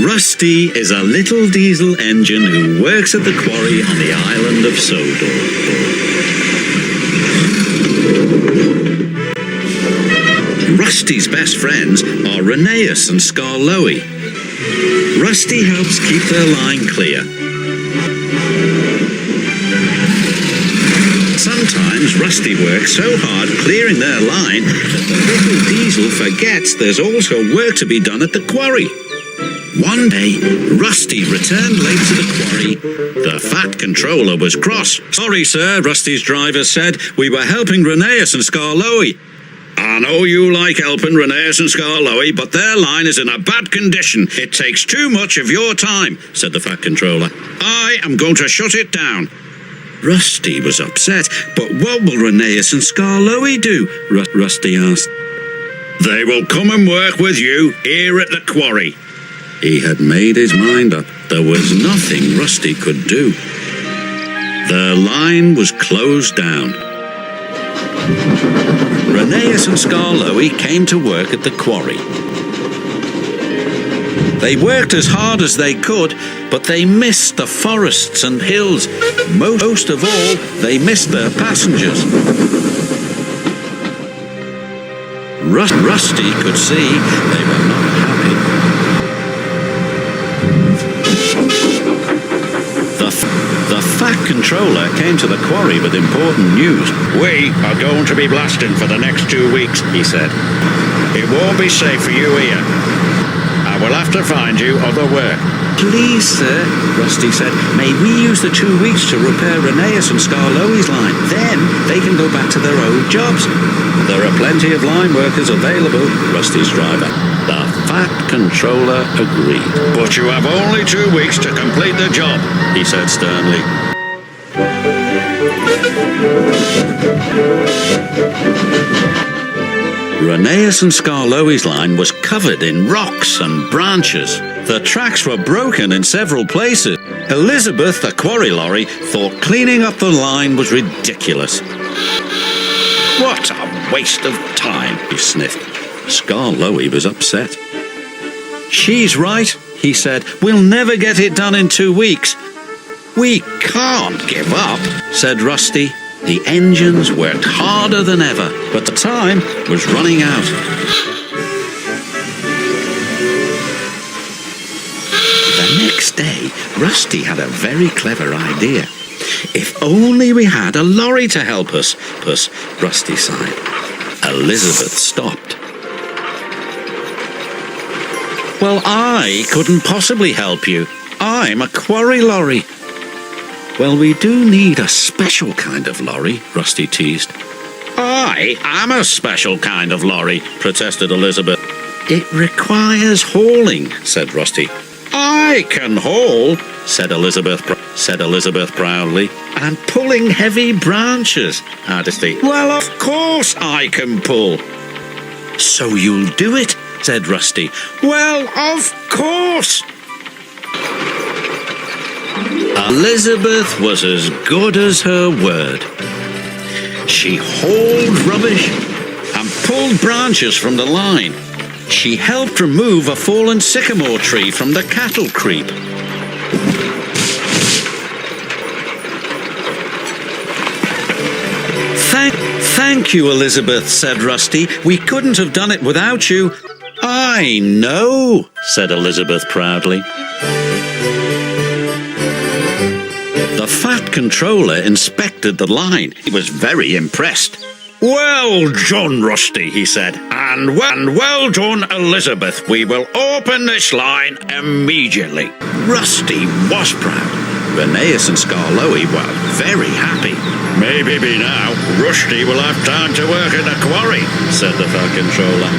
Rusty is a little diesel engine who works at the quarry on the island of Sodor. Rusty's best friends are Rheneas and Skarloey. Rusty helps keep their line clear. Sometimes Rusty works so hard clearing their line that the little diesel forgets there's also work to be done at the quarry. One day, Rusty returned late to the quarry. The fat controller was cross. "Sorry, sir," Rusty's driver said. "We were helping Rheneas and Skarloey." "I know you like helping Rheneas and Skarloey, but their line is in a bad condition. It takes too much of your time," said the fat controller. "I am going to shut it down." Rusty was upset. "But what will Rheneas and Skarloey do?" Rusty asked. "They will come and work with you here at the quarry." He had made his mind up. There was nothing Rusty could do. The line was closed down. Rheneas and Skarloey came to work at the quarry. They worked as hard as they could, but they missed the forests and hills. Most of all, they missed their passengers. Rusty could see they were not happy. The fat controller came to the quarry with important news. "We are going to be blasting for the next 2 weeks," he said. "It won't be safe for you here. I will have to find you other work." "Please, sir," Rusty said, "may we use the 2 weeks to repair Rheneas and Skarloey's line? Then they can go back to their old jobs." "There are plenty of line workers available," Rusty's driver. The fat controller agreed. "But you have only 2 weeks to complete the job," he said sternly. Rheneas and Skarloey's line was covered in rocks and branches. The tracks were broken in several places. Elizabeth, the quarry lorry, thought cleaning up the line was ridiculous. "What a waste of time," he sniffed. Skarloey was upset. "She's right," he said. "We'll never get it done in 2 weeks." "We can't give up," said Rusty. The engines worked harder than ever, but the time was running out. The next day, Rusty had a very clever idea. "If only we had a lorry to help us," Rusty sighed. Elizabeth stopped. "Well, I couldn't possibly help you. I'm a quarry lorry." "Well, we do need a special kind of lorry," Rusty teased. "I am a special kind of lorry," protested Elizabeth. "It requires hauling," said Rusty. "I can haul," said Elizabeth proudly. "And pulling heavy branches," added Rusty. "Well, of course I can pull." "So you'll do it?" said Rusty. "Well, of course." Elizabeth was as good as her word. She hauled rubbish and pulled branches from the line. She helped remove a fallen sycamore tree from the cattle creep. Thank you, Elizabeth," said Rusty. "We couldn't have done it without you." "I know," said Elizabeth proudly. The fat controller inspected the line. He was very impressed. "Well done, Rusty," he said. And well done, Elizabeth. We will open this line immediately." Rusty was proud. Rheneas and Skarloey were very happy. "Maybe now Rusty will have time to work in the quarry," said the fat controller.